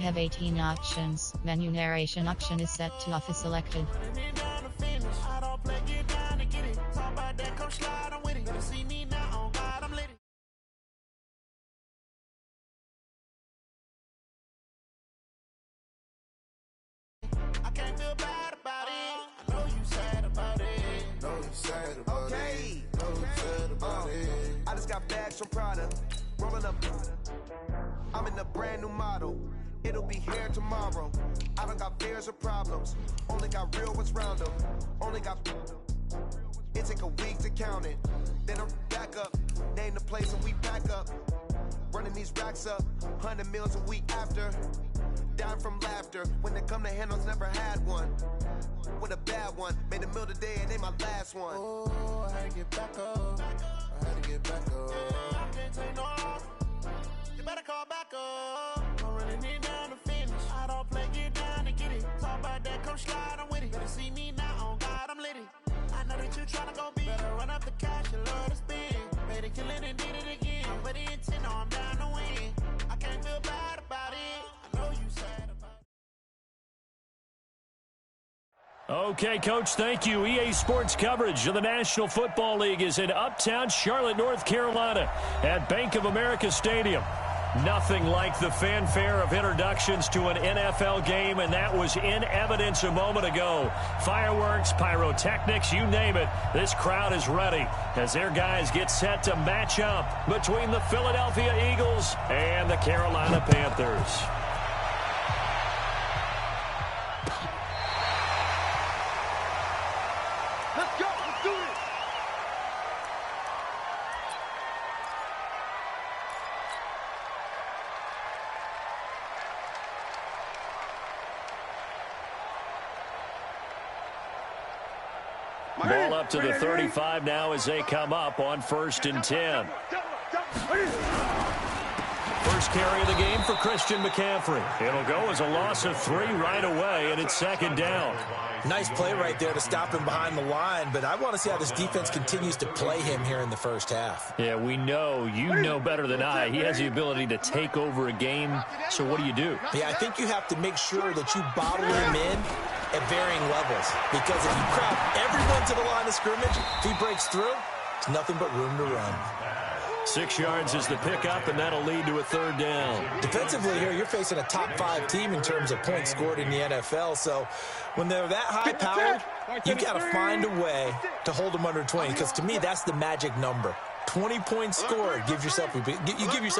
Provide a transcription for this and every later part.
have 18 options. Menu narration option is set to off is selected. I can't feel bad about it. I know you sad about it. Know you sad about it. Know you sad about it. I just got bags from Prada. Rolling up. I'm in a brand new model. It'll be here tomorrow. I don't got fears or problems. Only got real ones round them. Only got. It take a week to count it. Then I'm back up. Name the place and we back up. Running these racks up. 100 meals a week after. Down from laughter. When they come to handles, never had one. With a bad one. Made a meal today and ain't my last one. Oh, I had to get back up. I had to get back up. I can't take no off. You better call back up. I'm running it down to finish. I don't play, get down to get it. Talk about that, come slide, I'm with it. Better see me now, on God, I'm lit it. I know that you tryna go big. Better run up the cash, you love to spend. Made a killing and did it again. But the intent, no, I'm down to win. I can't feel bad about it. I know you sad about it. Okay, Coach, thank you. EA Sports coverage of the National Football League is in uptown Charlotte, North Carolina at Bank of America Stadium. Nothing like the fanfare of introductions to an NFL game, and that was in evidence a moment ago. Fireworks, pyrotechnics, you name it. This crowd is ready as their guys get set to match up between the Philadelphia Eagles and the Carolina Panthers. Let's go, let's do it! Ball up to the 35 now as they come up on 1st and 10. First carry of the game for Christian McCaffrey. It'll go as a loss of 3 right away, and it's 2nd down. Nice play right there to stop him behind the line, but I want to see how this defense continues to play him here in the first half. Yeah, we know. You know better than I. He has the ability to take over a game, so what do you do? Yeah, I think you have to make sure that you bottle him in at varying levels, because if you crowd everyone to the line of scrimmage, if he breaks through, it's nothing but room to run. 6 yards is the pickup, and that'll lead to a 3rd down. Defensively here, you're facing a top 5 team in terms of points scored in the NFL, so when they're that high-powered, you got to find a way to hold them under 20, because to me, that's the magic number. 20 points scored, you give yourself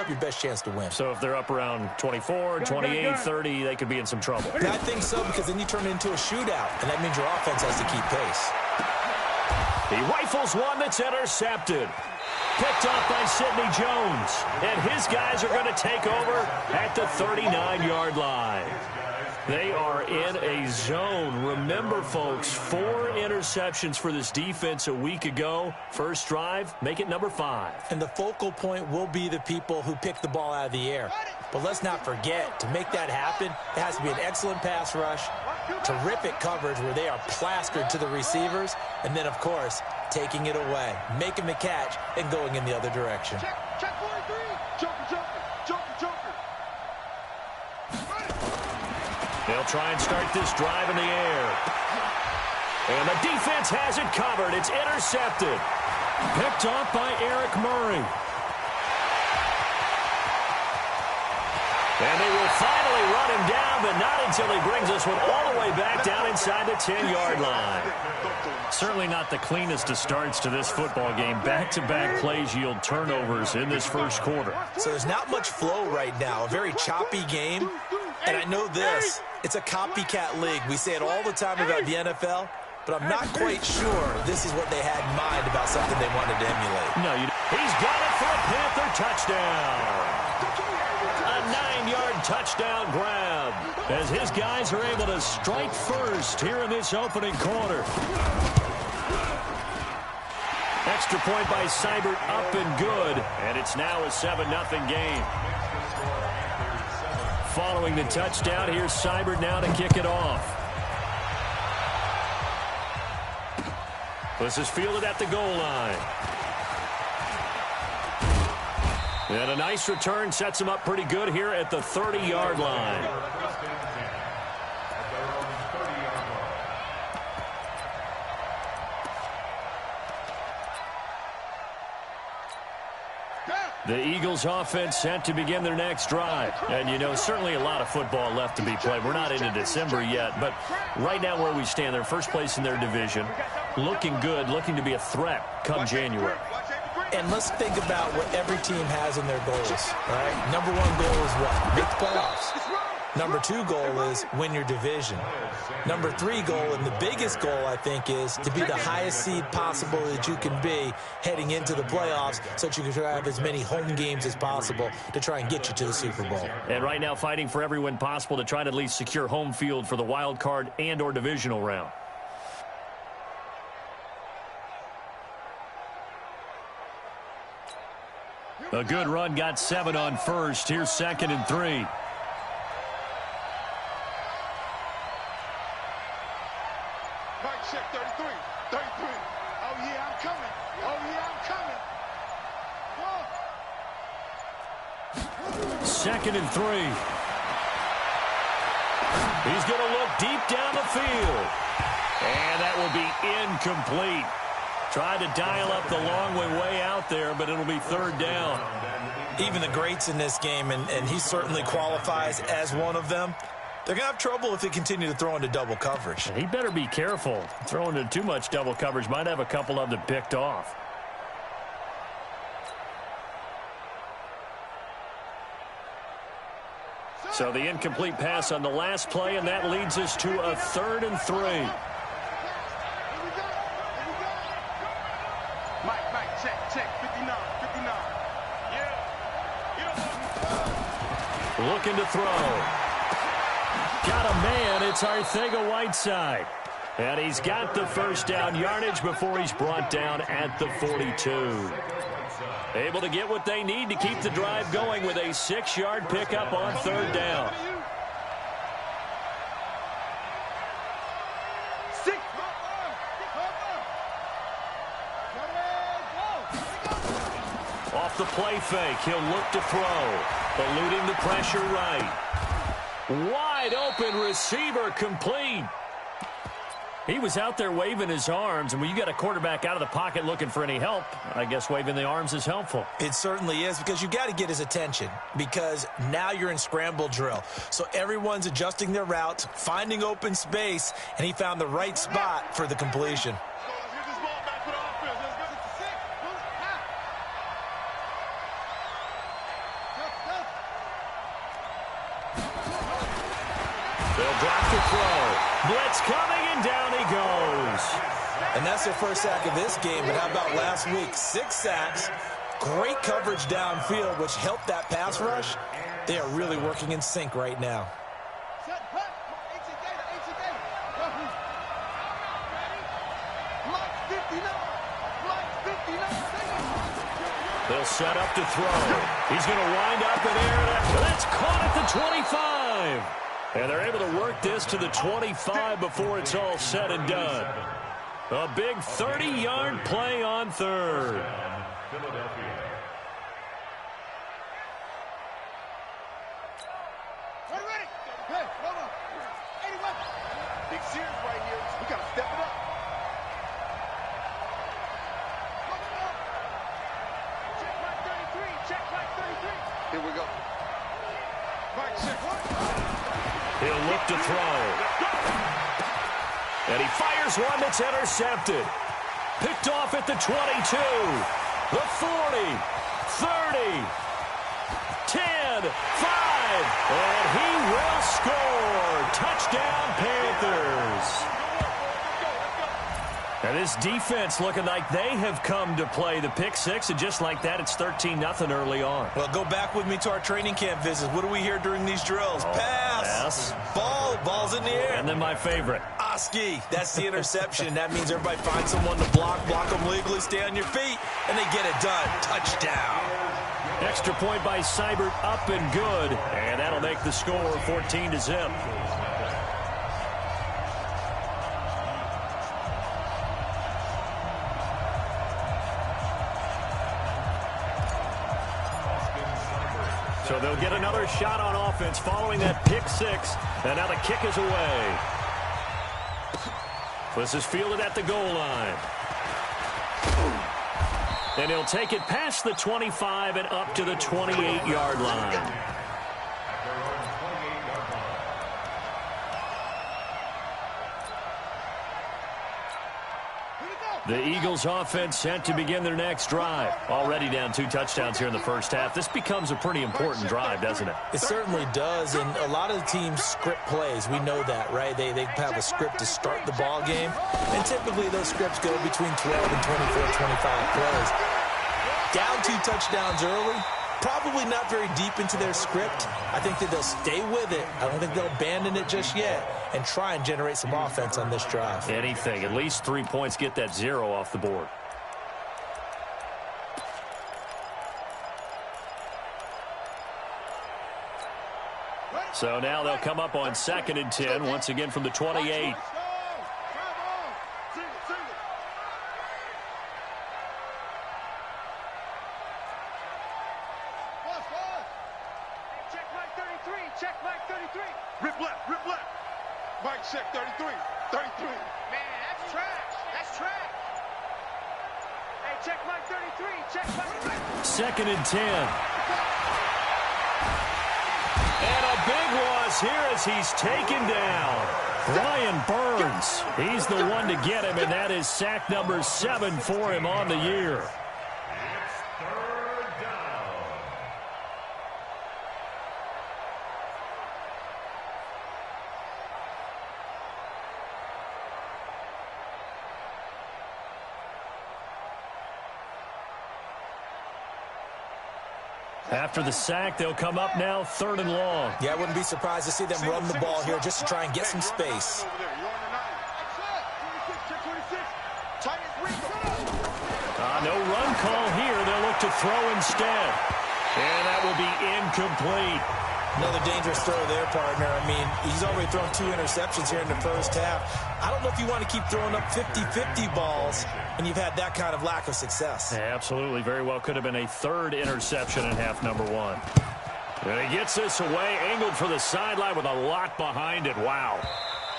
your best chance to win. So if they're up around 24, 28, 30, they could be in some trouble. Yeah, I think so, because then you turn it into a shootout, and that means your offense has to keep pace. He rifles one that's intercepted. Picked off by Sidney Jones. And his guys are going to take over at the 39-yard line. They are in a zone. Remember, folks, 4 interceptions for this defense a week ago. First drive, make it number 5. And the focal point will be the people who pick the ball out of the air. But let's not forget, to make that happen, it has to be an excellent pass rush, terrific coverage where they are plastered to the receivers, and then, of course, taking it away, making the catch, and going in the other direction. Check 43. Joker. They'll try and start this drive in the air. And the defense has it covered. It's intercepted. Picked off by Eric Murray. And they will finally run him down, but not until he brings this one all the way back down inside the 10-yard line. Certainly not the cleanest of starts to this football game. Back-to-back plays yield turnovers in this first quarter. So there's not much flow right now. A very choppy game. And I know this. It's a copycat league. We say it all the time about the NFL, but I'm not quite sure this is what they had in mind about something they wanted to emulate. No, he's got it for a Panther touchdown. A 9-yard touchdown grab as his guys are able to strike first here in this opening quarter. Extra point by Seibert, up and good, and it's now a 7-0 game. Following the touchdown, here's Seibert now to kick it off. This is fielded at the goal line. And a nice return sets him up pretty good here at the 30-yard line. The Eagles offense set to begin their next drive. And, you know, certainly a lot of football left to be played. We're not into December yet, but right now where we stand, they're first place in their division. Looking good, looking to be a threat come January. And let's think about what every team has in their goals, all right? Number one goal is what? Make the playoffs. Number two goal is win your division. Number three goal, and the biggest goal, I think, is to be the highest seed possible that you can be heading into the playoffs so that you can have as many home games as possible to try and get you to the Super Bowl. And right now fighting for every win possible to try to at least secure home field for the wild card and or divisional round. A good run, got 7 on first. Here's 2nd and 3. Check 33. 33. Oh, yeah, I'm coming. Oh, yeah, I'm coming. 2nd and 3. He's going to look deep down the field. And that will be incomplete. Tried to dial up the long way out there, but it'll be 3rd down. Even the greats in this game, and he certainly qualifies as one of them, they're going to have trouble if they continue to throw into double coverage. He better be careful. Throwing into too much double coverage might have a couple of them picked off. So the incomplete pass on the last play, and that leads us to a 3rd and 3. Mike, check, 59. Yeah. Looking to throw. Got a man. It's Arcega-Whiteside. And he's got the first down yardage before he's brought down at the 42. Able to get what they need to keep the drive going with a 6-yard pickup on 3rd down. Off the play fake, he'll look to throw. Eluding the pressure right. Wide open receiver, complete. He was out there waving his arms, and when you got a quarterback out of the pocket looking for any help, I guess waving the arms is helpful. It certainly is, because you got to get his attention, because now you're in scramble drill. So everyone's adjusting their routes, finding open space, and he found the right spot for the completion. They'll drop the throw. Blitz coming, and down he goes. And that's their first sack of this game, but how about last week? 6 sacks, great coverage downfield, which helped that pass rush. They are really working in sync right now. They'll set up to throw. He's going to wind up in air. That's caught at the 25. And they're able to work this to the 25 before it's all said and done. A big 30-yard play on 3rd. Big series right here. We got to step it up. Check Mike 33. Check Mike 33. Here we go. Mike, check one. He'll look to throw. And he fires one that's intercepted. Picked off at the 22, the 40, 30, 10, 5, and he will score. Touchdown, Panthers. And this defense looking like they have come to play. The pick 6, and just like that, it's 13-0 early on. Well, go back with me to our training camp visits. What do we hear during these drills? Pass. Yes. Ball's in the air. And then my favorite. Oski, that's the interception. That means everybody finds someone to block them legally, stay on your feet, and they get it done. Touchdown. Extra point by Seibert, up and good. And that'll make the score 14-0. So they'll get another shot on offense following that pick 6. And now the kick is away. This is fielded at the goal line. And he'll take it past the 25 and up to the 28-yard line. The Eagles offense set to begin their next drive. Already down 2 touchdowns here in the first half. This becomes a pretty important drive, doesn't it? It certainly does, and a lot of the teams script plays. We know that, right? They have a script to start the ball game, and typically those scripts go between 12 and 24, 25 plays. Down 2 touchdowns early, probably not very deep into their script. I think that they'll stay with it. I don't think they'll abandon it just yet and try and generate some offense on this drive. Anything. At least 3 points, get that 0 off the board. So now they'll come up on 2nd and 10, once again from the 28. Check 33. 33. Man, that's trash. That's trash. Hey, check Mike 33. Check Mike 33. 2nd and 10. And a big loss here as he's taken down. Ryan Burns. He's the one to get him, and that is sack number 7 for him on the year. After the sack, they'll come up now 3rd and long. Yeah, I wouldn't be surprised to see them run the ball here just to try and get some space. No run call here. They'll look to throw instead. And that will be incomplete. Another dangerous throw there, partner. I mean, he's already thrown 2 interceptions here in the first half. I don't know if you want to keep throwing up 50-50 balls when you've had that kind of lack of success. Yeah, absolutely. Very well could have been a 3rd interception in half number 1. And he gets this away, angled for the sideline with a lot behind it. Wow.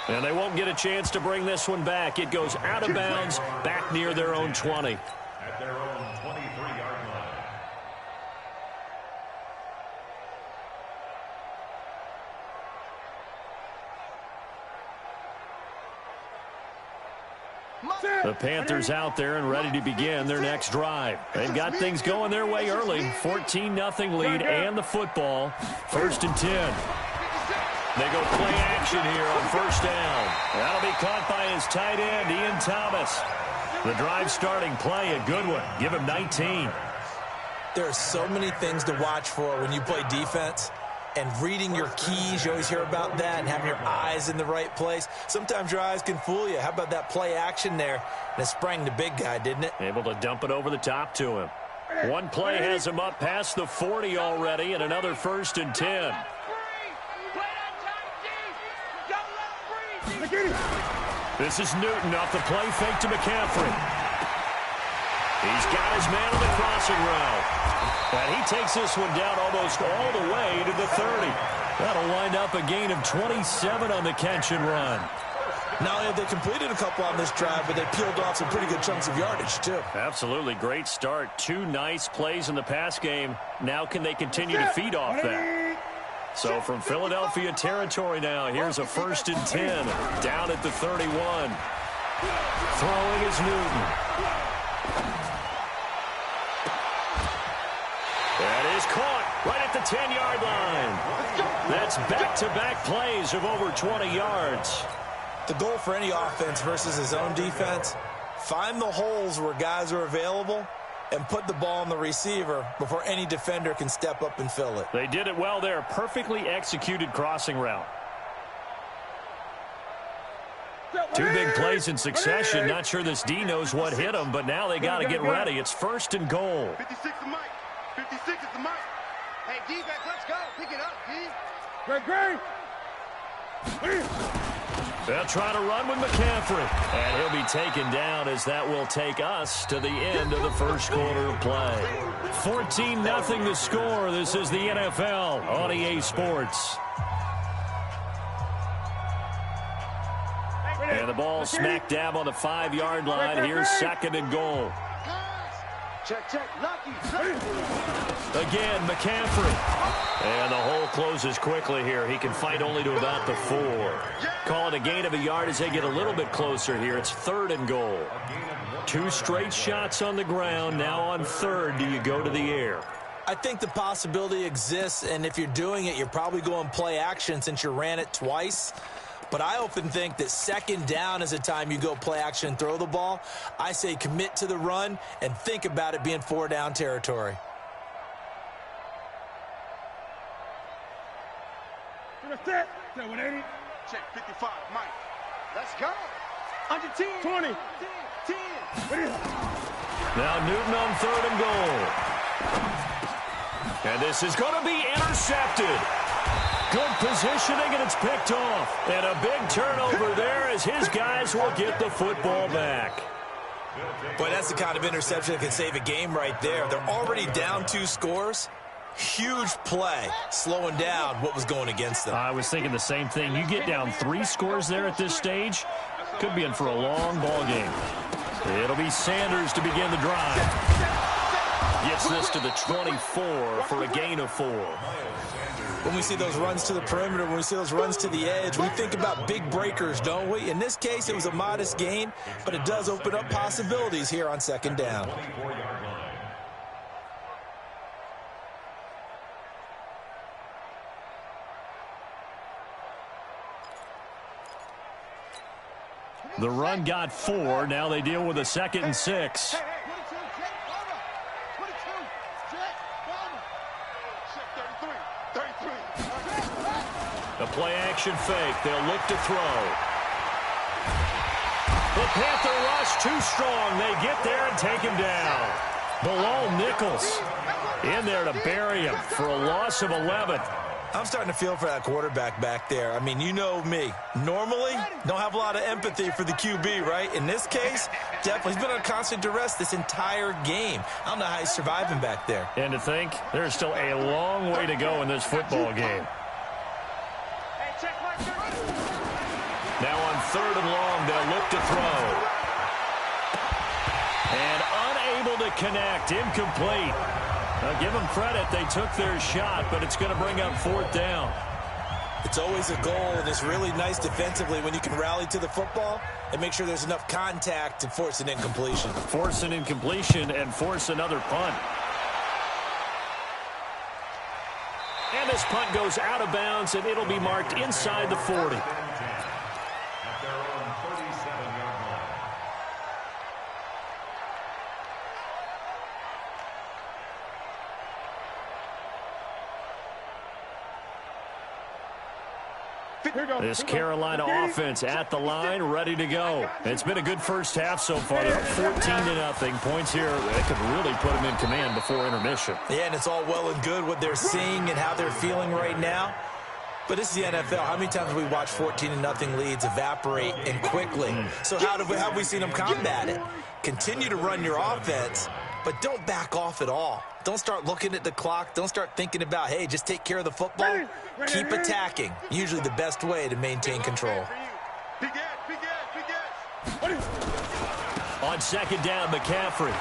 And they won't get a chance to bring this one back. It goes out of bounds, back near their own 20. At their own 23-yard line. The Panthers out there and ready to begin their next drive. They've got things going their way early. 14-0 lead and the football. 1st and 10. They go play action here on 1st down. That'll be caught by his tight end, Ian Thomas. The drive starting play, a good one. Give him 19. There are so many things to watch for when you play defense. And reading your keys, you always hear about that, and having your eyes in the right place. Sometimes your eyes can fool you. How about that play action there? And it sprang the big guy, didn't it? Able to dump it over the top to him. One play has him up past the 40 already, and another 1st and 10. This is Newton off the play fake to McCaffrey. He's got his man on the crossing route. And he takes this one down almost all the way to the 30. That'll wind up a gain of 27 on the catch and run. Not only have they completed a couple on this drive, but they peeled off some pretty good chunks of yardage, too. Absolutely. Great start. 2 nice plays in the pass game. Now can they continue to feed off that? So from Philadelphia territory now, here's a 1st and 10 down at the 31. Throwing is Newton. That is caught right at the 10-yard line. That's back-to-back plays of over 20 yards. The goal for any offense versus his own defense, find the holes where guys are available and put the ball on the receiver before any defender can step up and fill it. They did it well there. Perfectly executed crossing route. 2 big plays in succession. Not sure this D knows what hit him, but now they got to get ready. It's 1st and goal. 56 is Mike. 56 is the Mike. Hey, defense, let's go. Pick it up, D. Great. They'll try to run with McCaffrey. And he'll be taken down as that will take us to the end of the first quarter of play. 14-0 the score. This is the NFL on EA Sports. And the ball smack dab on the 5-yard line. Here's 2nd and goal. Check, check, lucky. Again, McCaffrey. And the hole closes quickly here. He can fight only to about the 4. Call it a gain of a yard as they get a little bit closer here. It's 3rd and goal. 2 straight shots on the ground. Now on 3rd, do you go to the air? I think the possibility exists, and if you're doing it, you're probably going play action since you ran it twice. But I often think that 2nd down is a time you go play action and throw the ball. I say commit to the run and think about it being 4-down territory. Check 55, Mike. Let's go. Under 10. 20. 10. Now Newton on 3rd and goal. And this is going to be intercepted. Good positioning, and it's picked off. And a big turnover there as his guys will get the football back. Boy, that's the kind of interception that can save a game right there. They're already down 2 scores. Huge play, slowing down what was going against them. I was thinking the same thing. You get down 3 scores there at this stage, could be in for a long ball game. It'll be Sanders to begin the drive. Gets this to the 24 for a gain of 4. When we see those runs to the perimeter, when we see those runs to the edge, we think about big breakers, don't we? In this case, it was a modest gain, but it does open up possibilities here on 2nd down. The run got 4. Now they deal with a 2nd and 6. A play-action fake. They'll look to throw. The Panther rush too strong. They get there and take him down. Bilal Nichols in there to bury him for a loss of 11. I'm starting to feel for that quarterback back there. I mean, you know me. Normally, don't have a lot of empathy for the QB, right? In this case, definitely. He's been on constant duress this entire game. I don't know how he's surviving back there. And to think, there's still a long way to go in this football game. Now on 3rd and long, they'll look to throw. And unable to connect, incomplete. Now give them credit, they took their shot, but it's going to bring up 4th down. It's always a goal, and it's really nice defensively when you can rally to the football and make sure there's enough contact to force an incompletion. Force an incompletion and force another punt. And this punt goes out of bounds, and it'll be marked inside the 40. This Carolina offense at the line, ready to go. It's been a good first half so far. They're up 14-0. Points here that could really put them in command before intermission. Yeah, and it's all well and good what they're seeing and how they're feeling right now. But this is the NFL. How many times have we watched 14-0 leads evaporate and quickly? So how have we seen them combat it? Continue to run your offense, but don't back off at all. Don't start looking at the clock. Don't start thinking about, hey, just take care of the football. Keep attacking. Usually the best way to maintain control. On 2nd down, McCaffrey.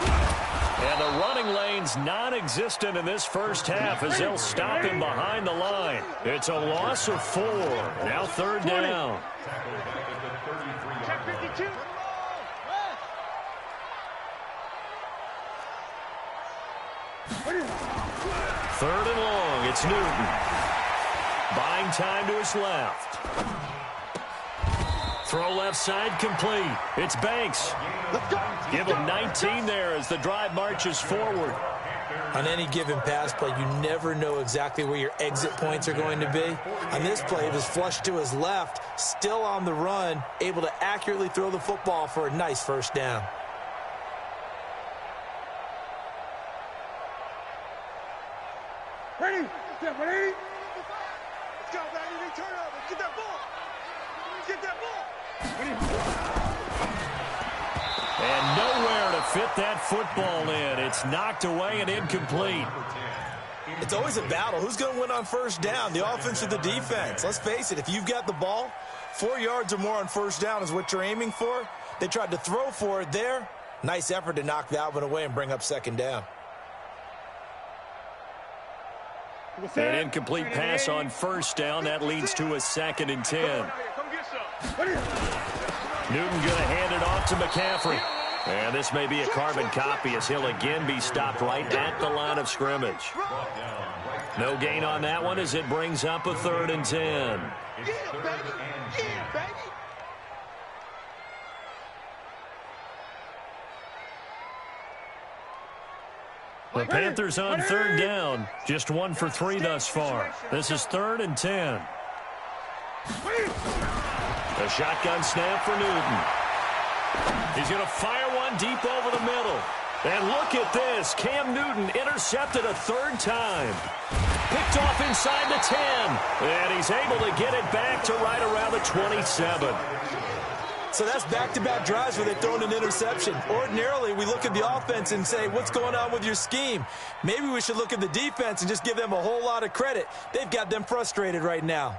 And the running lane's non-existent in this first half as they'll stop him behind the line. It's a loss of 4. Now 3rd down. Check 52. 3rd and long. It's Newton. Buying time to his left. Throw left side complete. It's Banks. Give him 19 there as the drive marches forward. On any given pass play, you never know exactly where your exit points are going to be. On this play, it was flushed to his left, still on the run, able to accurately throw the football for a nice 1st down. Ready? Step ready? Let's go, baby. Turnover. Get that ball. Get that ball. And nowhere to fit that football in. It's knocked away and incomplete. It's always a battle. Who's going to win on 1st down, the offense or the defense? Let's face it, if you've got the ball, 4 yards or more on 1st down is what you're aiming for. They tried to throw for it there. Nice effort to knock that one away and bring up second down. An incomplete pass on first down. That leads to a 2nd and 10. Newton going to hand it off to McCaffrey. And this may be a carbon copy as he'll again be stopped right at the line of scrimmage. No gain on that one as it brings up a 3rd and 10. Yeah, baby. Yeah, baby. The Panthers on 3rd down. Just 1 for 3 thus far. This is 3rd and 10. A shotgun snap for Newton. He's going to fire one deep over the middle. And look at this. Cam Newton intercepted a 3rd time. Picked off inside the 10. And he's able to get it back to right around the 27. So that's back-to-back drives where they've thrown an interception. Ordinarily, we look at the offense and say, what's going on with your scheme? Maybe we should look at the defense and just give them a whole lot of credit. They've got them frustrated right now.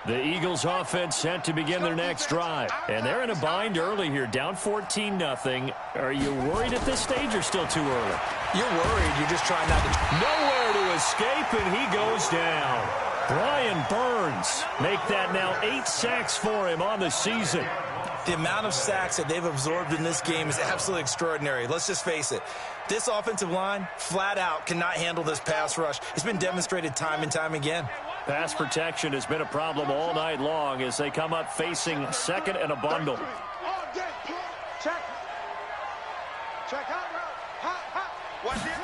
The Eagles offense set to begin their next drive. And they're in a bind early here, down 14-0. Are you worried at this stage or still too early? You're worried. You're just trying not to. Nowhere to escape, and he goes down. Brian Burns make that now 8 sacks for him on the season. The amount of sacks that they've absorbed in this game is absolutely extraordinary. Let's just face it. This offensive line, flat out, cannot handle this pass rush. It's been demonstrated time and time again. Pass protection has been a problem all night long as they come up facing 2nd and a bundle. Check. Check out. Watch it.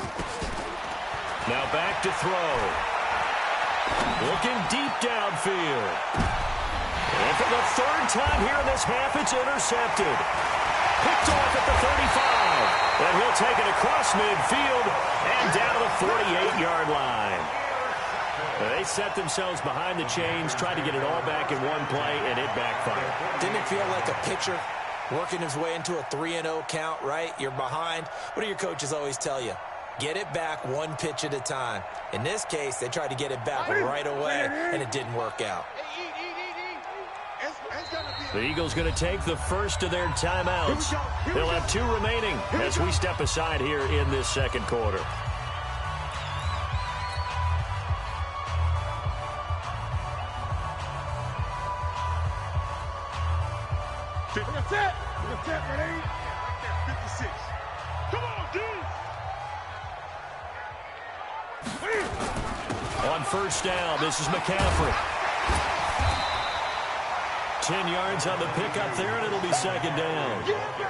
Now back to throw. Looking deep downfield. And for the 3rd time here in this half, it's intercepted. Picked off at the 35. And he'll take it across midfield and down to the 48-yard line. They set themselves behind the chains, tried to get it all back in one play, and it backfired. Didn't it feel like a pitcher working his way into a 3-0 count, right? You're behind. What do your coaches always tell you? Get it back one pitch at a time. In this case, they tried to get it back right away, and it didn't work out. The Eagles going to take the first of their timeouts. They'll have 2 remaining as we step aside here in this 2nd quarter. On first down, this is McCaffrey. 10 yards on the pickup there, and it'll be 2nd down.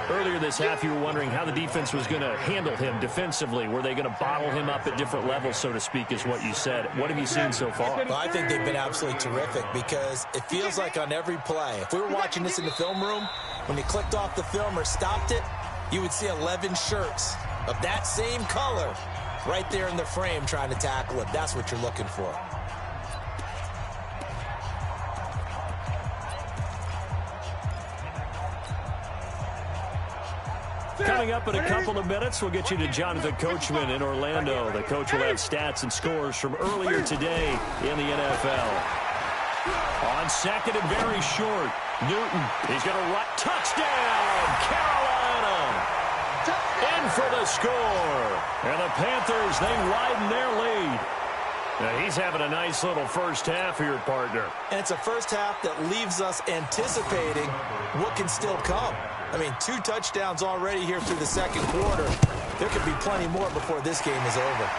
Earlier this half, you were wondering how the defense was going to handle him defensively. Were they going to bottle him up at different levels, so to speak, is what you said. What have you seen so far? Well, I think they've been absolutely terrific because it feels like on every play, if we were watching this in the film room, when you clicked off the film or stopped it, you would see 11 shirts of that same color right there in the frame trying to tackle it. That's what you're looking for. Coming up in a couple of minutes, we'll get you to Jonathan Coachman in Orlando. The coach will have stats and scores from earlier today in the NFL. On 2nd and very short, Newton, he's going to run. Touchdown, Carolina! In for the score. And the Panthers, they widen their lead. Now he's having a nice little first half here, partner. And it's a first half that leaves us anticipating what can still come. I mean, 2 touchdowns already here through the 2nd quarter. There could be plenty more before this game is over.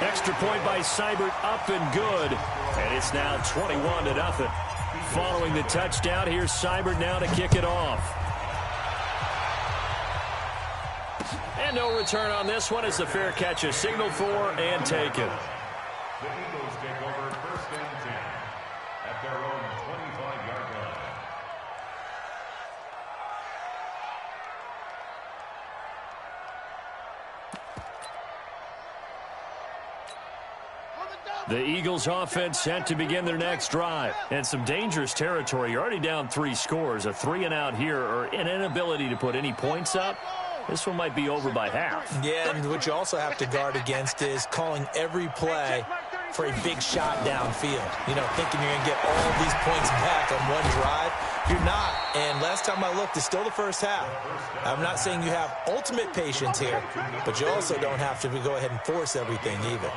Extra point by Seibert, up and good. And it's now 21-0. Following the touchdown, here's Seibert now to kick it off. And no return on this one as the fair catch is signaled for and taken. The Eagles take over 1st and 10 at their own 25-yard line. The Eagles offense set to begin their next drive. And some dangerous territory. You're already down 3 scores. A 3-and-out here or an inability to put any points up. This one might be over by half. Yeah, and what you also have to guard against is calling every play for a big shot downfield. You know, thinking you're going to get all of these points back on one drive. You're not. And last time I looked, it's still the first half. I'm not saying you have ultimate patience here, but you also don't have to go ahead and force everything either.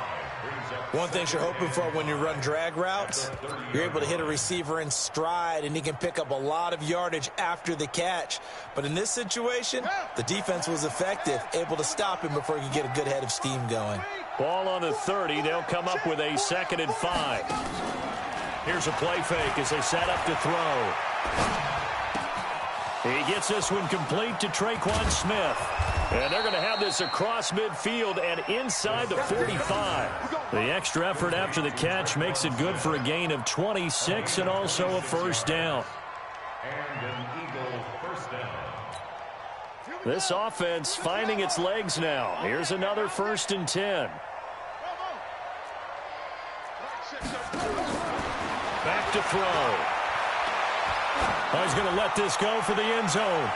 One thing you're hoping for when you run drag routes, you're able to hit a receiver in stride, and he can pick up a lot of yardage after the catch. But in this situation, the defense was effective, able to stop him before he could get a good head of steam going. Ball on the 30. They'll come up with a 2nd and 5. Here's a play fake as they set up to throw. He gets this one complete to Traquan Smith. And they're going to have this across midfield and inside the 45. The extra effort after the catch makes it good for a gain of 26 and also a first down. And an Eagle first down. This offense finding its legs now. Here's another 1st and 10. Back to throw. Oh, he's going to let this go for the end zone.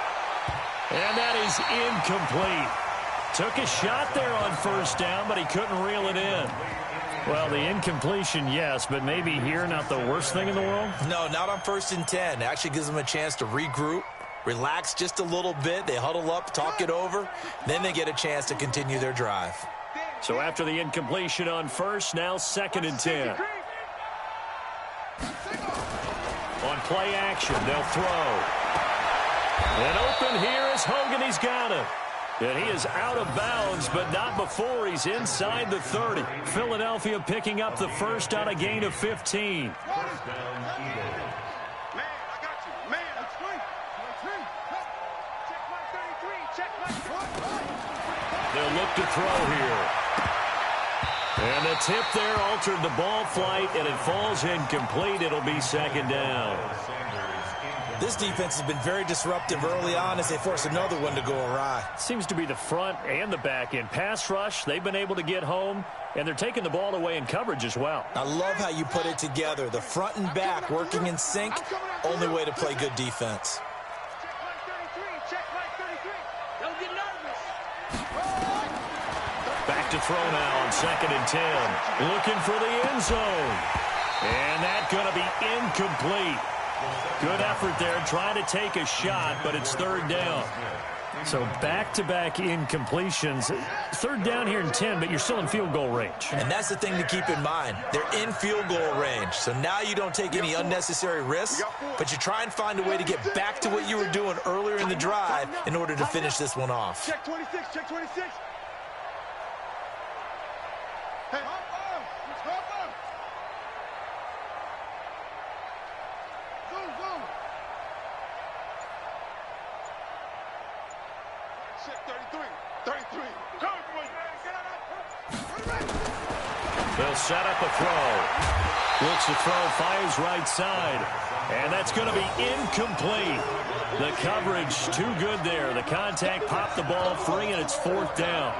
And that is incomplete. Took a shot there on 1st down, but he couldn't reel it in. Well, the incompletion, yes, but maybe here not the worst thing in the world? No, not on 1st and 10. It actually gives them a chance to regroup, relax just a little bit. They huddle up, talk it over. Then they get a chance to continue their drive. So after the incompletion on 1st, now 2nd and 10. On play action, they'll throw. And open here is Hogan. He's got it. And he is out of bounds, but not before he's inside the 30. Philadelphia picking up the first on a gain of 15. Man, I got you. Man, that's free. Check my 33. Check my... They'll look to throw here. And the tip there altered the ball flight, and it falls incomplete. It'll be 2nd down. This defense has been very disruptive early on as they force another one to go awry. Seems to be the front and the back end. Pass rush, they've been able to get home, and they're taking the ball away in coverage as well. I love how you put it together. The front and back working in sync, only way to play good defense. Check my 33. Don't get nervous. Back to throw now on 2nd and 10. Looking for the end zone. And that's going to be incomplete. Good effort there, trying to take a shot, but it's 3rd down. So back-to-back incompletions. 3rd down here in 10, but you're still in field goal range. And that's the thing to keep in mind. They're in field goal range. So now you don't take any unnecessary risks, but you try and find a way to get back to what you were doing earlier in the drive in order to finish this one off. Check 26. Check 26. Hey, check 33. 33. They'll set up a throw. Looks to throw, fires right side. And that's going to be incomplete. The coverage too good there. The contact popped the ball free, and it's 4th down.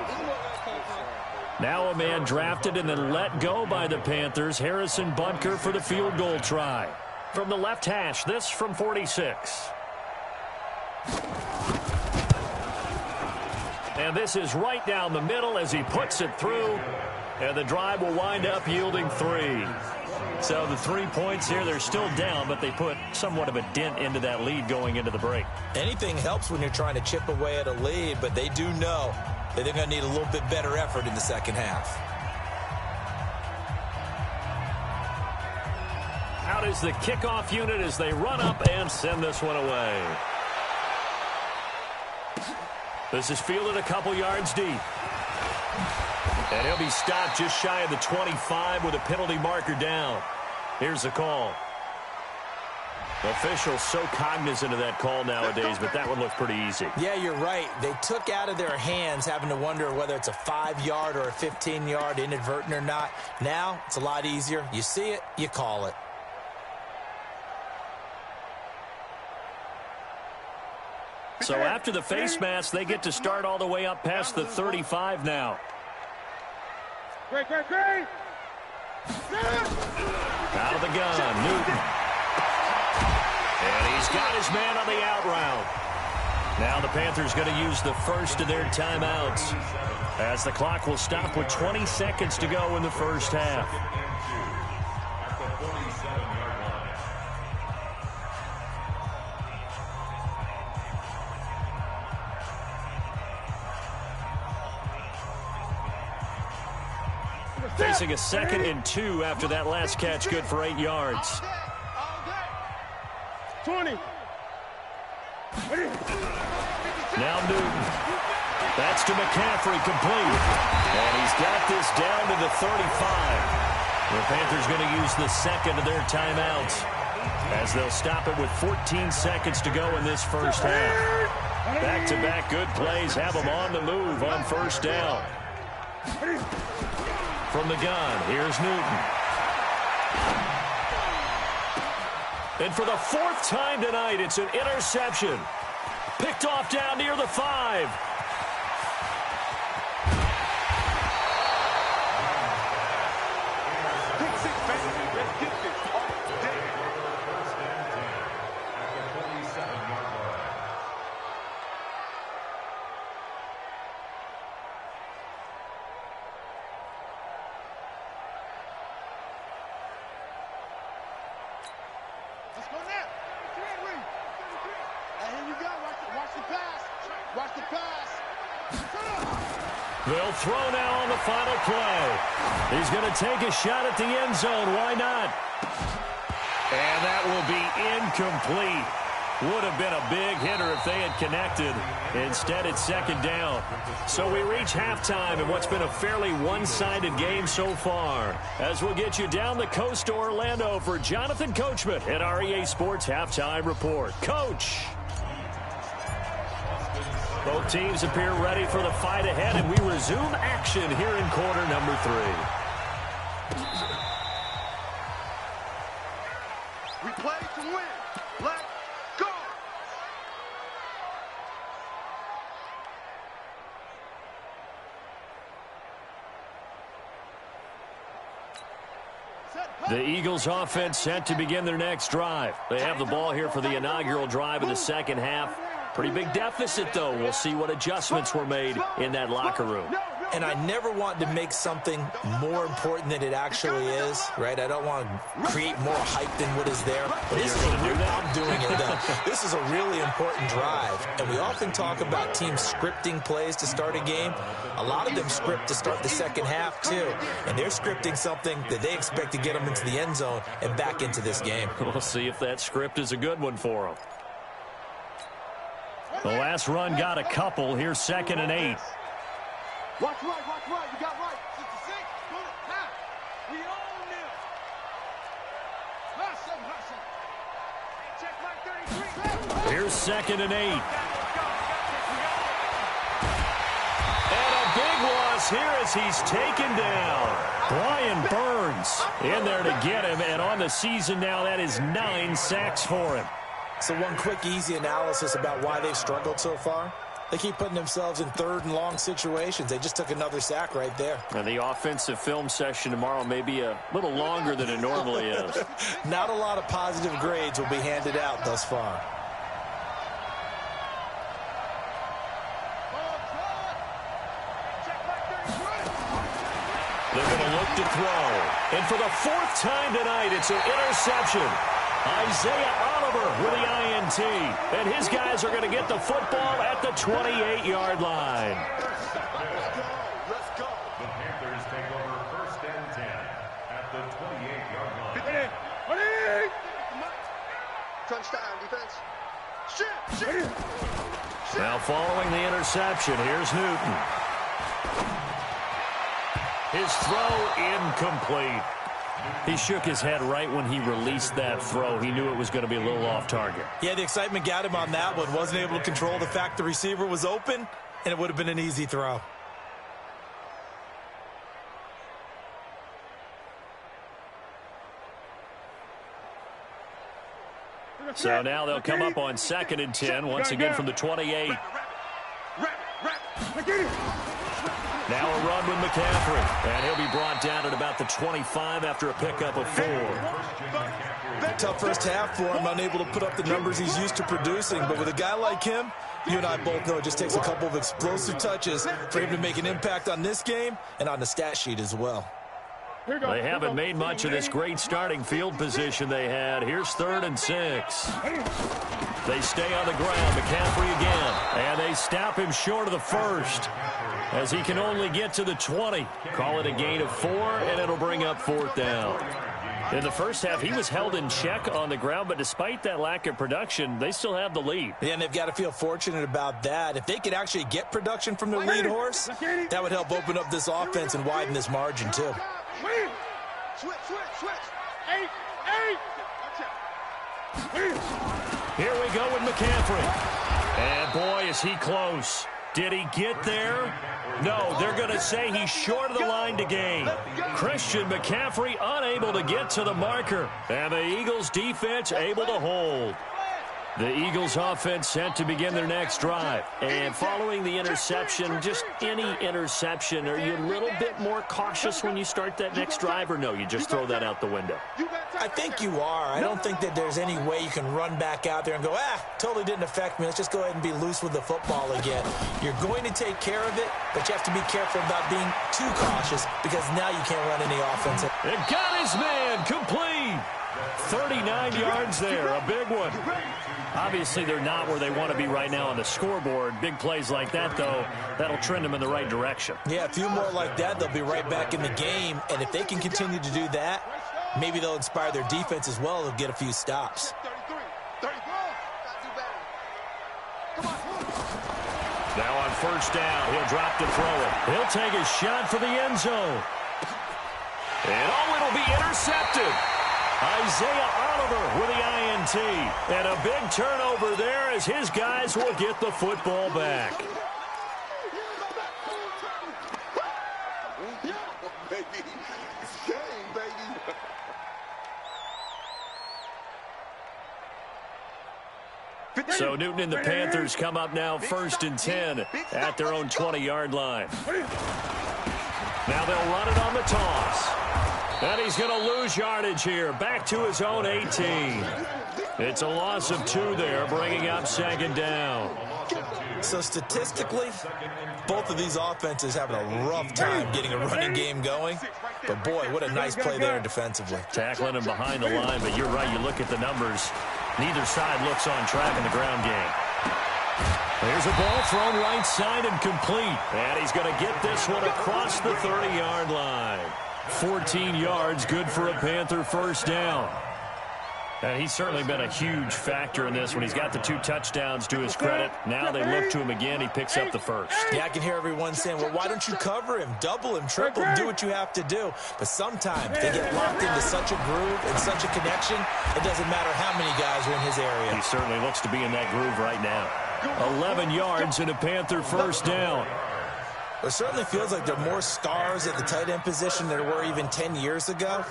Now a man drafted and then let go by the Panthers. Harrison Butker for the field goal try. From the left hash, this from 46. And this is right down the middle as he puts it through. And the drive will wind up yielding 3. So the 3 points here, they're still down, but they put somewhat of a dent into that lead going into the break. Anything helps when you're trying to chip away at a lead, but they do know that they're going to need a little bit better effort in the second half. Out is the kickoff unit as they run up and send this one away. This is fielded a couple yards deep. And he'll be stopped just shy of the 25 with a penalty marker down. Here's the call. Officials so cognizant of that call nowadays, but that one looked pretty easy. Yeah, you're right. They took out of their hands having to wonder whether it's a 5-yard or a 15-yard inadvertent or not. Now, it's a lot easier. You see it, you call it. So after the face mask, they get to start all the way up past the 35 now. Great. Out of the gun, Newton. And he's got his man on the out route. Now the Panthers going to use the first of their timeouts, as the clock will stop with 20 seconds to go in the first half. At the 47-yard line. Facing a 2nd and 2 after that last catch, good for 8 yards. 20. Now Newton. That's to McCaffrey, complete. And he's got this down to the 35. The Panthers going to use the second of their timeouts, as they'll stop it with 14 seconds to go in this first half. Back-to-back good plays have them on the move on first down. From the gun, here's Newton. And for the 4th time tonight, it's an interception. Picked off down near the 5. Let's go now. And here you go. Watch the pass. Watch the pass. They'll throw now on the final play. He's going to take a shot at the end zone. Why not? And that will be incomplete. Would have been a big hitter if they had connected. Instead, it's 2nd down. So we reach halftime in what's been a fairly one-sided game so far, as we'll get you down the coast to Orlando for Jonathan Coachman at our EA Sports Halftime Report. Coach! Both teams appear ready for the fight ahead, and we resume action here in quarter number 3. We play to win. Let's go. The Eagles offense set to begin their next drive. They have the ball here for the inaugural drive of the second half. Pretty big deficit, though. We'll see what adjustments were made in that locker room. And I never want to make something more important than it actually is, right? I don't want to create more hype than what is there. But this is I'm doing it, though. This is a really important drive. And we often talk about teams scripting plays to start a game. A lot of them script to start the second half, too. And they're scripting something that they expect to get them into the end zone and back into this game. We'll see if that script is a good one for them. The last run got a couple. Here's 2nd and 8. Watch right. You got right. 66. Pull it. Now. We own them. Hustle. Check mark 33. Here's 2nd and 8. And a big loss here as he's taken down. Brian Burns in there to get him. And on the season now, that is 9 sacks for him. So one quick, easy analysis about why they've struggled so far. They keep putting themselves in 3rd and long situations. They just took another sack right there. And the offensive film session tomorrow may be a little longer than it normally is. Not a lot of positive grades will be handed out thus far. They're going to look to throw. And for the 4th time tonight, it's an interception. Isaiah Oliver with the INT. And his guys are going to get the football at the 28-yard line. Let's go. The Panthers take over 1st and 10 at the 28-yard line. Touchdown, defense. Shit. Now following the interception, here's Newton. His throw incomplete. He shook his head right when he released that throw. He knew it was going to be a little off target. Yeah, the excitement got him on that one. Wasn't able to control the fact the receiver was open, and it would have been an easy throw. So now they'll come up on 2nd and 10, once again from the 28. Now a run with McCaffrey, and he'll be brought down at about the 25 after a pickup of 4. Tough first half for him, unable to put up the numbers he's used to producing. But with a guy like him, You and I both know it just takes a couple of explosive touches for him to make an impact on this game and on the stat sheet as well. They haven't made much of this great starting field position they had. Here's 3rd and 6. They stay on the ground. McCaffrey again. And they stop him short of the first as he can only get to the 20. Call it a gain of 4, and it'll bring up 4th down. In the first half, he was held in check on the ground, but despite that lack of production, they still have the lead. Yeah, and they've got to feel fortunate about that. If they could actually get production from their lead horse, that would help open up this offense and widen this margin, too. Switch. 8. Here we go with McCaffrey. And boy, is he close. Did he get there? No, they're going to say he's short of the line to gain. Christian McCaffrey unable to get to the marker. And the Eagles defense able to hold. The Eagles offense set to begin their next drive. And following the interception, just any interception, are you a little bit more cautious when you start that next drive, or no, you just throw that out the window? I think you are. I don't think that there's any way you can run back out there and go, totally didn't affect me. Let's just go ahead and be loose with the football again. You're going to take care of it, but you have to be careful about being too cautious because now you can't run any offense. It got his man complete. 39 yards there, a big one. Obviously, they're not where they want to be right now on the scoreboard. Big plays like that, though, that'll trend them in the right direction. Yeah, a few more like that, they'll be right back in the game. And if they can continue to do that, maybe they'll inspire their defense as well. They'll get a few stops. Now on 1st down, he'll drop to throw it. He'll take a shot for the end zone. And it'll be intercepted. Isaiah Oliver with the INT. And a big turnover there as his guys will get the football back. So Newton and the Panthers come up now 1st and 10 at their own 20-yard line. Now they'll run it on the toss. And he's going to lose yardage here. Back to his own 18. It's a loss of 2 there, bringing up 2nd down. So statistically, both of these offenses having a rough time getting a running game going. But boy, what a nice play there defensively. Tackling him behind the line, but you're right. You look at the numbers. Neither side looks on track in the ground game. There's a ball thrown right side and complete. And he's going to get this one across the 30-yard line. 14 yards, good for a Panther 1st down. And he's certainly been a huge factor in this when he's got the 2 touchdowns to his credit. Now they look to him again. He picks up the 1st. Yeah, I can hear everyone saying, well, why don't you cover him, double him, triple him, do what you have to do. But sometimes they get locked into such a groove and such a connection, it doesn't matter how many guys are in his area. He certainly looks to be in that groove right now. 11 yards and a Panther 1st down. It certainly feels like there are more stars at the tight end position than there were even 10 years ago.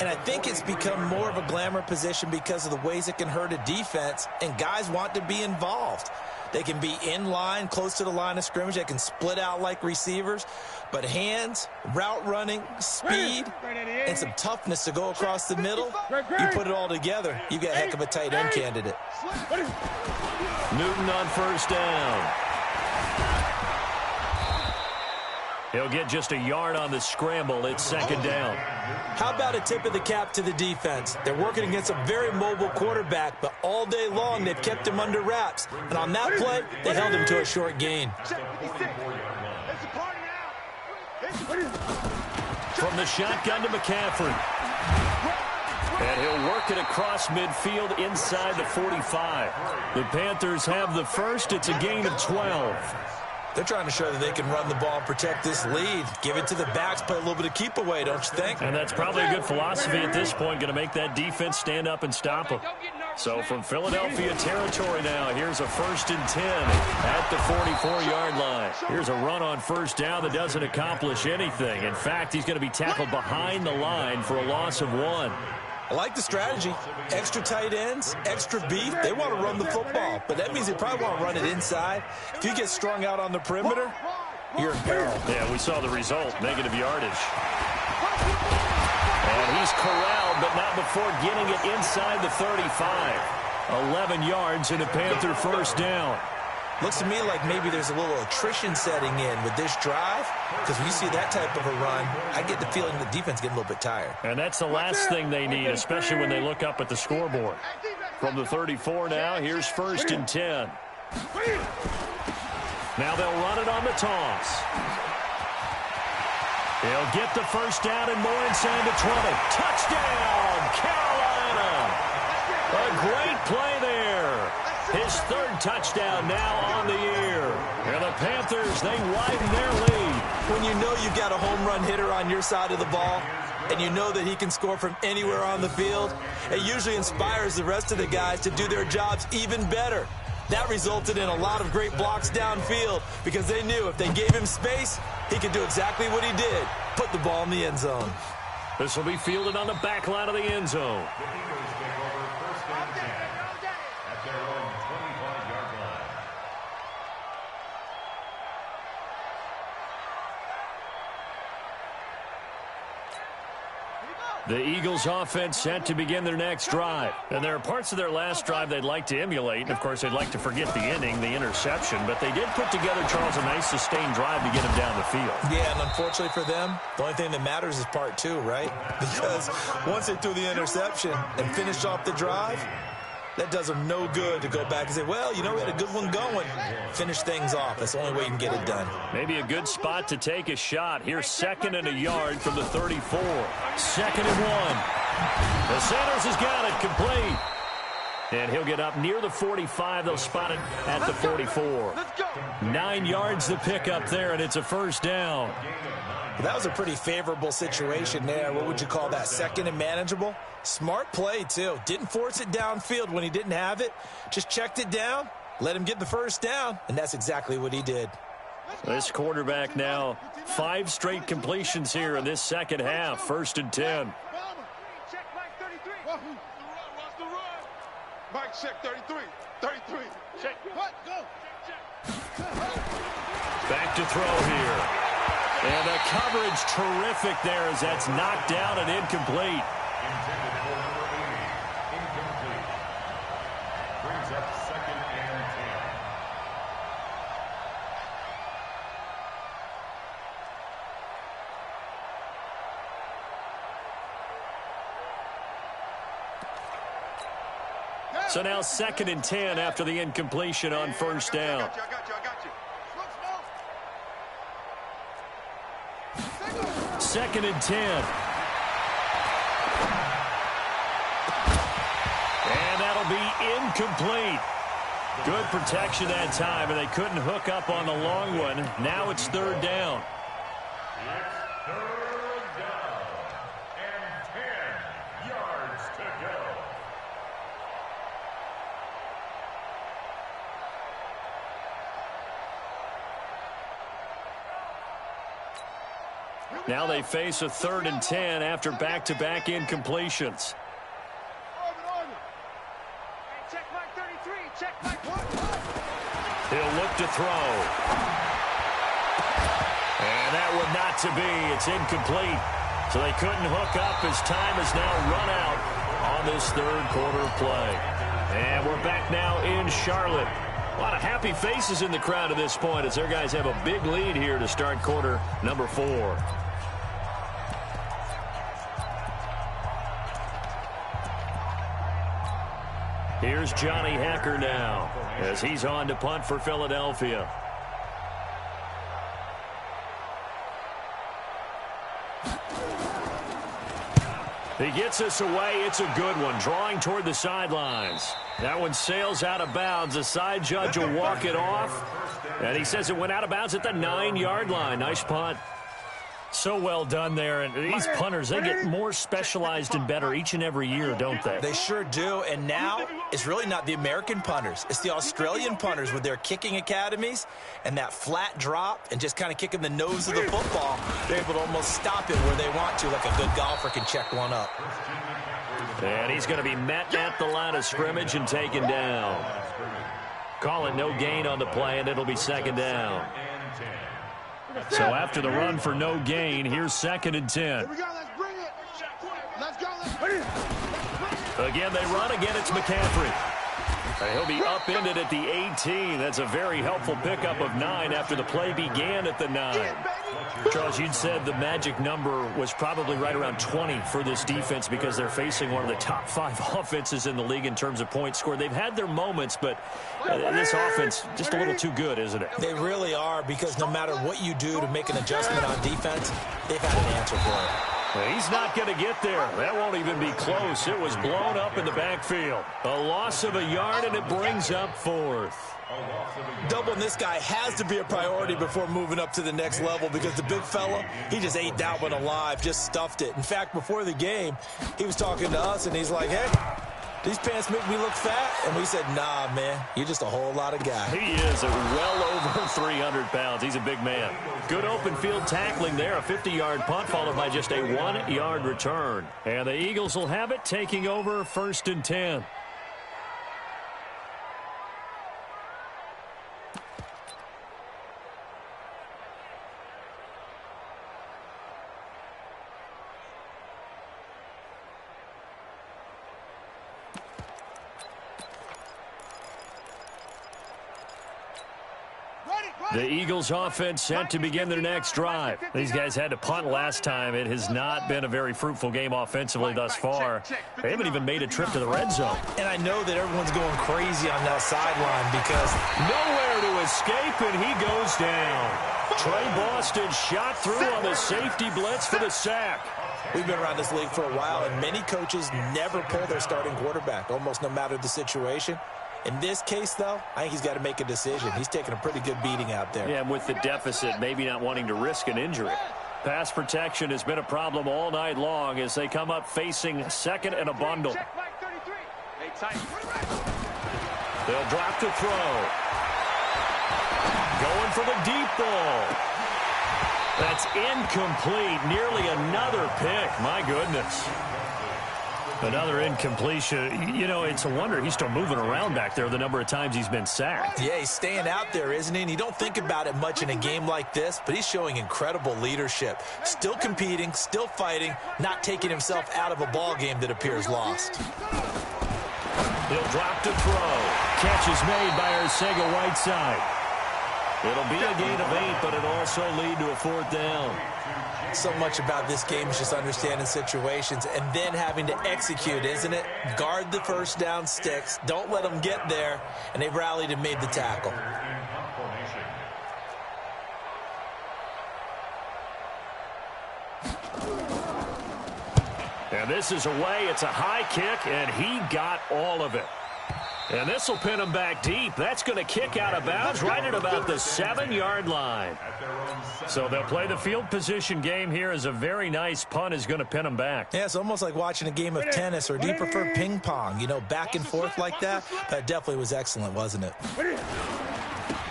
And I think it's become more of a glamour position because of the ways it can hurt a defense, and guys want to be involved. They can be in line, close to the line of scrimmage. They can split out like receivers. But hands, route running, speed, and some toughness to go across the middle, you put it all together, you've got a heck of a tight end candidate. Newton on 1st down. He'll get just a yard on the scramble. It's 2nd down. How about a tip of the cap to the defense? They're working against a very mobile quarterback, but all day long they've kept him under wraps. And on that play, they held him to a short gain. From the shotgun to McCaffrey. And he'll work it across midfield inside the 45. The Panthers have the 1st. It's a gain of 12. They're trying to show that they can run the ball and protect this lead. Give it to the backs, play a little bit of keep away, don't you think? And that's probably a good philosophy at this point, going to make that defense stand up and stop them. So from Philadelphia territory now, here's a 1st and 10 at the 44-yard line. Here's a run on 1st down that doesn't accomplish anything. In fact, he's going to be tackled behind the line for a loss of 1. I like the strategy. Extra tight ends, extra beef. They want to run the football, but that means they probably want to run it inside. If you get strung out on the perimeter, you're in peril. Yeah, we saw the result, negative yardage. And he's corralled, but not before getting it inside the 35. 11 yards and a Panther 1st down. Looks to me like maybe there's a little attrition setting in with this drive, because when you see that type of a run, I get the feeling the defense getting a little bit tired. And that's the last thing they need, especially when they look up at the scoreboard. From the 34 now, here's 1st and 10. Now they'll run it on the toss. He'll get the first down and more inside the 20. Touchdown, Carolina! A great play there. His 3rd touchdown now on the year. And the Panthers, they widen their lead. When you know you've got a home run hitter on your side of the ball, and you know that he can score from anywhere on the field, it usually inspires the rest of the guys to do their jobs even better. That resulted in a lot of great blocks downfield because they knew if they gave him space, he could do exactly what he did, put the ball in the end zone. This will be fielded on the back line of the end zone. The Eagles offense set to begin their next drive. And there are parts of their last drive they'd like to emulate. And, of course, they'd like to forget the inning, the interception. But they did put together, Charles, a nice sustained drive to get him down the field. Yeah, and unfortunately for them, the only thing that matters is part 2, right? Because once they threw the interception and finished off the drive, that does them no good to go back and say, well, you know, we had a good one going. Finish things off. That's the only way you can get it done. Maybe a good spot to take a shot. Here's 2nd and a yard from the 34. 2nd and 1. The Sanders has got it complete. And he'll get up near the 45. They'll spot it at the 44. 9 yards the pickup there, and it's a 1st down. Well, that was a pretty favorable situation there. What would you call that? 2nd and manageable? Smart play, too. Didn't force it downfield when he didn't have it. Just checked it down, let him get the 1st down, and that's exactly what he did. This quarterback now 5 straight completions here in this second half. 1st and 10. Check Mike 33. Watch the run. Mike, check 33. 33. Check. What? Go. Back to throw here. And the coverage terrific there as that's knocked down and incomplete. Intended for number 80. Incomplete. Brings up 2nd and 10. So now 2nd and 10 after the incompletion on 1st down. I got you. 2nd and 10. And that'll be incomplete. Good protection that time, and they couldn't hook up on the long one. Now it's 3rd down. It's 3rd down and 10 yards to go. Now they face a 3rd and 10 after back-to-back incompletions. Check Mike 33. Check Mike 1. He'll look to throw. And that one not to be. It's incomplete. So they couldn't hook up as time has now run out on this 3rd quarter play. And we're back now in Charlotte. A lot of happy faces in the crowd at this point as their guys have a big lead here to start quarter number 4. Here's Johnny Hecker now as he's on to punt for Philadelphia. He gets us away. It's a good one. Drawing toward the sidelines. That one sails out of bounds. The side judge will walk it off. And he says it went out of bounds at the 9-yard line. Nice punt. So well done there. And these punters, they get more specialized and better each and every year, don't they? They sure do. And now it's really not the American punters. It's the Australian punters with their kicking academies and that flat drop and just kind of kicking the nose of the football. They're able to almost stop it where they want to, like a good golfer can check one up. And he's going to be met at the line of scrimmage and taken down. Call it no gain on the play, and it'll be 2nd down. So after the run for no gain, here's 2nd and 10. Here we go. Let's bring it. Let's go. Let's bring it. Again, they run. Again, it's McCaffrey. He'll be upended at the 18. That's a very helpful pickup of 9 after the play began at the 9. Charles, you'd said the magic number was probably right around 20 for this defense because they're facing one of the top 5 offenses in the league in terms of points scored. They've had their moments, but this offense just a little too good, isn't it? They really are, because no matter what you do to make an adjustment on defense, they've had an answer for it. He's not going to get there. That won't even be close. It was blown up in the backfield. A loss of a yard, and it brings up 4th. Doubling this guy has to be a priority before moving up to the next level, because the big fella, he just ate that one alive, just stuffed it. In fact, before the game, he was talking to us, and he's like, hey, these pants make me look fat. And we said, nah, man, you're just a whole lot of guy. He is well over 300 pounds. He's a big man. Good open field tackling there. A 50-yard punt followed by just a 1-yard return. And the Eagles will have it, taking over 1st and 10. The Eagles offense set to begin their next drive. These guys had to punt last time. It has not been a very fruitful game offensively thus far. They haven't even made a trip to the red zone. And I know that everyone's going crazy on that sideline because nowhere to escape, and he goes down. Trey Boston shot through on the safety blitz for the sack. We've been around this league for a while, and many coaches never pull their starting quarterback, almost no matter the situation. In this case, though, I think he's got to make a decision. He's taking a pretty good beating out there. Yeah, and with the deficit, maybe not wanting to risk an injury. Pass protection has been a problem all night long as they come up facing 2nd and a bundle. They'll drop to throw. Going for the deep ball. That's incomplete. Nearly another pick. My goodness. Another incompletion. You know, it's a wonder he's still moving around back there the number of times he's been sacked. Yeah, he's staying out there, isn't he? And you don't think about it much in a game like this, but he's showing incredible leadership. Still competing, still fighting, not taking himself out of a ball game that appears lost. He'll drop to throw. Catch is made by yr6 Whiteside. It'll be a gain of 8, but it'll also lead to a 4th down. So much about this game is just understanding situations and then having to execute, isn't it? Guard the first down sticks. Don't let them get there. And they've rallied and made the tackle. And this is away. It's a high kick, and he got all of it. And this will pin him back deep. That's going to kick out of bounds right at about the 7-yard line. So they'll play the field position game here as a very nice punt is going to pin him back. Yeah, it's almost like watching a game of tennis, or do you prefer ping pong? You know, back and forth like that? That definitely was excellent, wasn't it?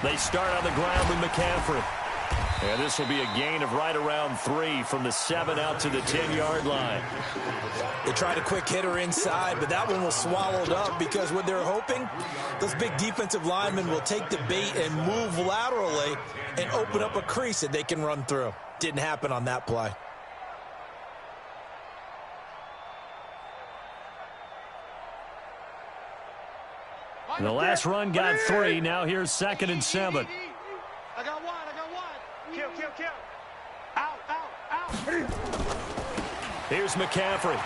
They start on the ground with McCaffrey. And this will be a gain of right around 3 from the 7 out to the 10-yard line. They tried a quick hitter inside, but that one was swallowed up because what they're hoping, those big defensive linemen will take the bait and move laterally and open up a crease that they can run through. Didn't happen on that play. And the last run got 3. Now here's 2nd and 7. I got one. Kill. Out. Here's McCaffrey.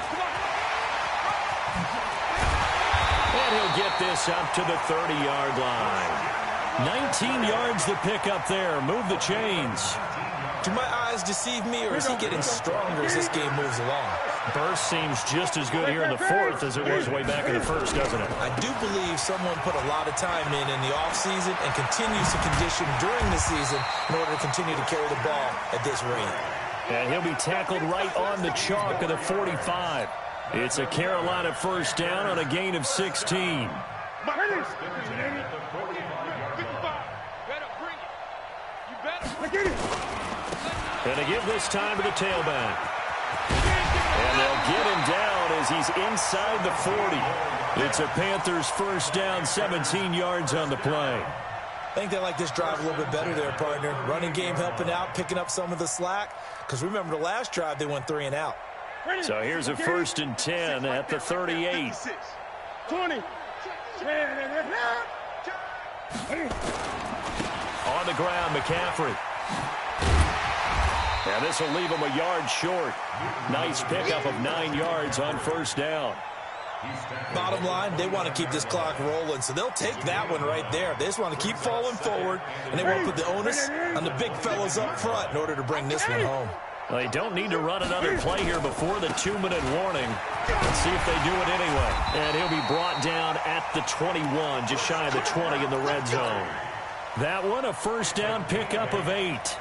And he'll get this up to the 30-yard line. 19 yards to pick up there. Move the chains. Do my eyes deceive me, or is he getting stronger as this game moves along? Burst seems just as good here in the 4th as it was way back in the 1st, doesn't it? I do believe someone put a lot of time in the offseason and continues to condition during the season in order to continue to carry the ball at this rate. And he'll be tackled right on the chalk of the 45. It's a Carolina first down on a gain of 16. And they give this time to the tailback. And they'll get him down as he's inside the 40. It's a Panthers first down, 17 yards on the play. I think they like this drive a little bit better there, partner. Running game helping out, picking up some of the slack. Because remember the last drive, they went 3 and out. So here's a 1st and 10 at the 38. 20. On the ground, McCaffrey. And this will leave him a yard short. Nice pickup of 9 yards on first down. Bottom line, they want to keep this clock rolling, so they'll take that one right there. They just want to keep falling forward, and they won't put the onus on the big fellas up front in order to bring this one home. Well, they don't need to run another play here before the 2-minute warning. Let's see if they do it anyway. And he'll be brought down at the 21, just shy of the 20 in the red zone. That one, a first down pickup of 8.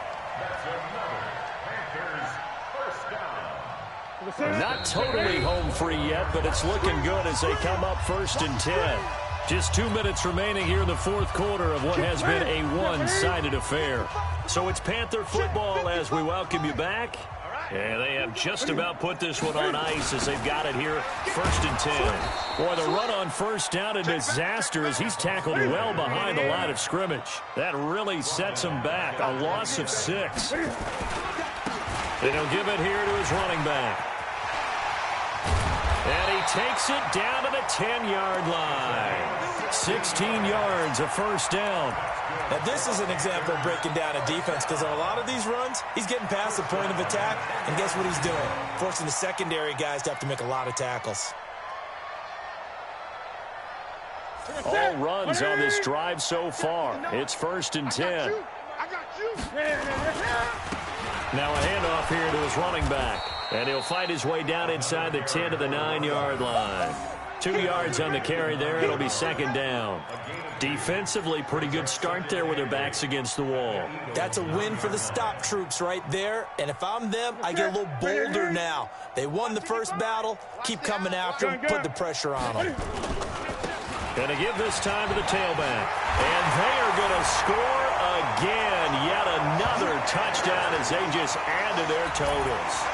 Not totally home free yet, but it's looking good as they come up 1st and 10. Just 2 minutes remaining here in the fourth quarter of what has been a one-sided affair. So it's Panther football as we welcome you back. And they have just about put this one on ice as they've got it here 1st and 10. Boy, the run on first down, a disaster as he's tackled well behind the line of scrimmage. That really sets him back. A loss of 6. And he'll give it here to his running back. And he takes it down to the 10-yard line. 16 yards, a first down. Now, this is an example of breaking down a defense because on a lot of these runs, he's getting past the point of attack, and guess what he's doing? Forcing the secondary guys to have to make a lot of tackles. All runs on this drive so far. It's 1st and 10. Now a handoff here to his running back. And he'll fight his way down inside the 10 to the 9-yard line. 2 yards on the carry there. It'll be 2nd down. Defensively, pretty good start there with their backs against the wall. That's a win for the stop troops right there. And if I'm them, I get a little bolder now. They won the first battle. Keep coming after them. Put the pressure on them. Going to give this time to the tailback. And they are going to score again. Yet another touchdown as they just add to their totals.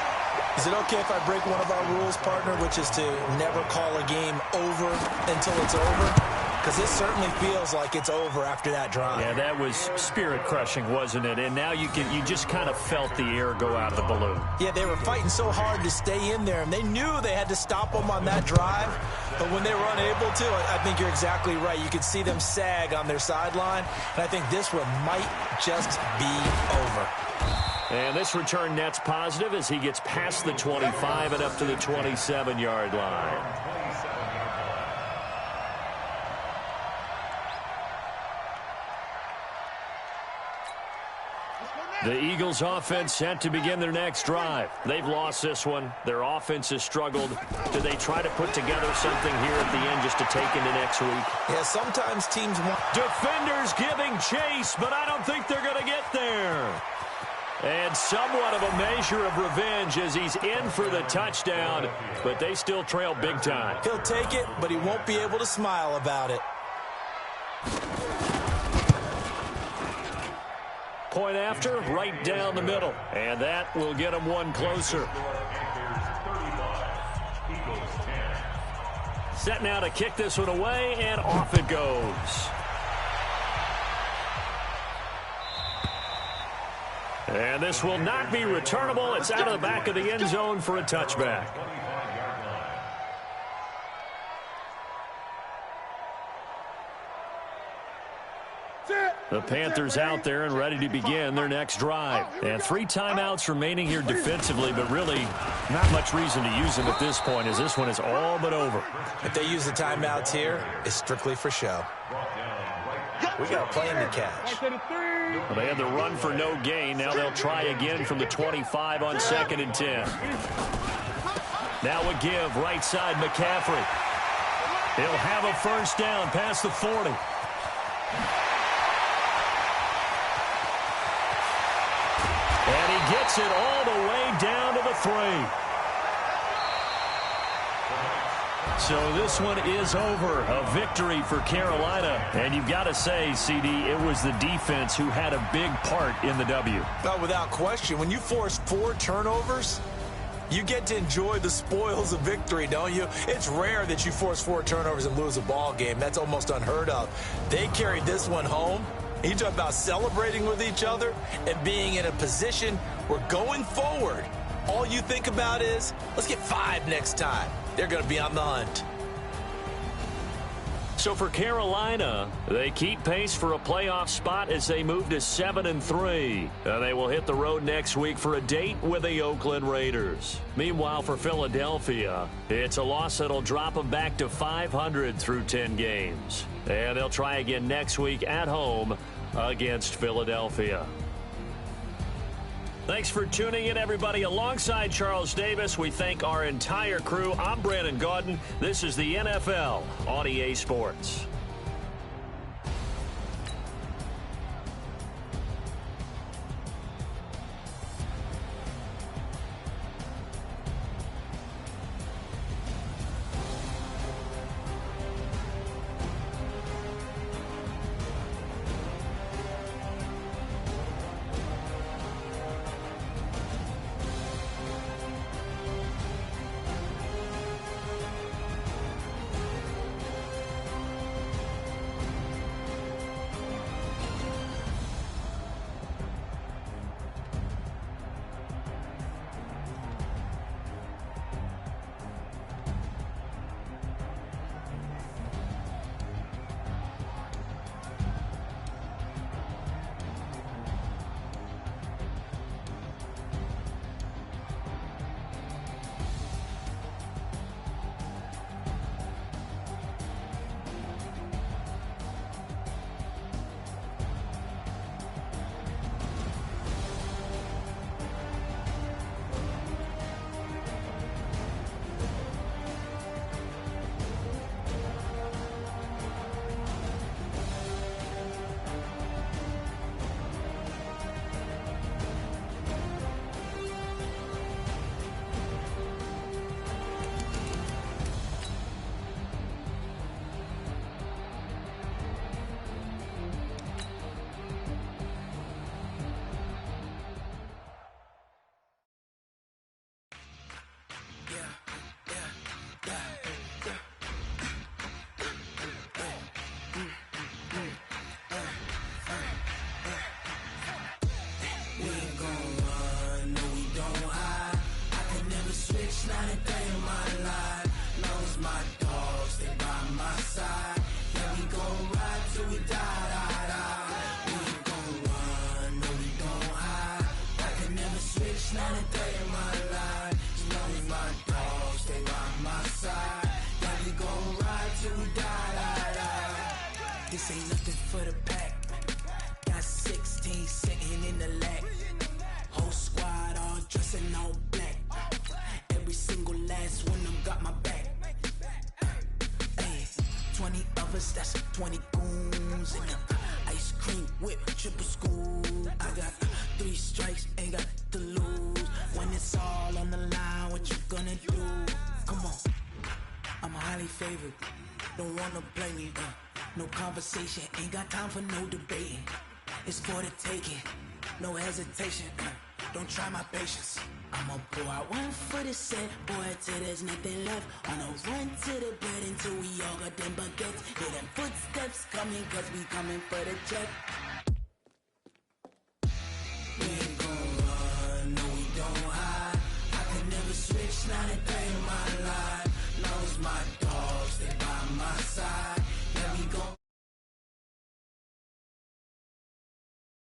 Is it okay if I break one of our rules, partner, which is to never call a game over until it's over? Because this certainly feels like it's over after that drive. Yeah, that was spirit-crushing, wasn't it? And now you just kind of felt the air go out of the balloon. Yeah, they were fighting so hard to stay in there, and they knew they had to stop them on that drive. But when they were unable to, I think you're exactly right. You could see them sag on their sideline, and I think this one might just be over. And this return net's positive as he gets past the 25 and up to the 27-yard line. The Eagles offense set to begin their next drive. They've lost this one. Their offense has struggled. Do they try to put together something here at the end just to take into next week? Yeah, sometimes teams want... Defenders giving chase, but I don't think they're going to get there. And somewhat of a measure of revenge as he's in for the touchdown, but they still trail big time. He'll take it, but he won't be able to smile about it. Point after, right down the middle. And that will get him one closer. Set now to kick this one away, and off it goes. And this will not be returnable. It's out of the back of the end zone for a touchback. The Panthers out there and ready to begin their next drive. And 3 timeouts remaining here defensively, but really not much reason to use them at this point as this one is all but over. If they use the timeouts here, it's strictly for show. We got a plane to catch. Well, they had the run for no gain. Now they'll try again from the 25 on 2nd and 10. Now a give, right side, McCaffrey. He'll have a first down past the 40. And he gets it all the way down to the 3. So this one is over. A victory for Carolina. And you've got to say, CD, it was the defense who had a big part in the W. No, without question. When you force 4 turnovers, you get to enjoy the spoils of victory, don't you? It's rare that you force 4 turnovers and lose a ball game. That's almost unheard of. They carried this one home. You talk about celebrating with each other and being in a position where going forward, all you think about is, let's get 5 next time. They're going to be on the hunt. So for Carolina, they keep pace for a playoff spot as they move to 7-3. They will hit the road next week for a date with the Oakland Raiders. Meanwhile, for Philadelphia, it's a loss that'll drop them back to 500 through 10 games. And they'll try again next week at home against Philadelphia. Thanks for tuning in, everybody. Alongside Charles Davis, we thank our entire crew. I'm Brandon Gaudin. This is the NFL on EA Sports. This ain't nothing for the pack. Got 16 sitting in the lap. Whole squad all dressing all black. Every single last one of them got my back. Hey, 20 of us, that's 20 goons. And ice cream whip, triple scoop. I got 3 strikes, ain't got to lose. When it's all on the line, what you gonna do? Come on, I'm highly favored. Don't wanna blame me, no conversation, ain't got time for no debating. It's for the taking, no hesitation, don't try my patience. I'ma pour out one for the set, boy, till there's nothing left. On a run to the bed until we all got them baguettes. Hear them footsteps coming, cause we coming for the check.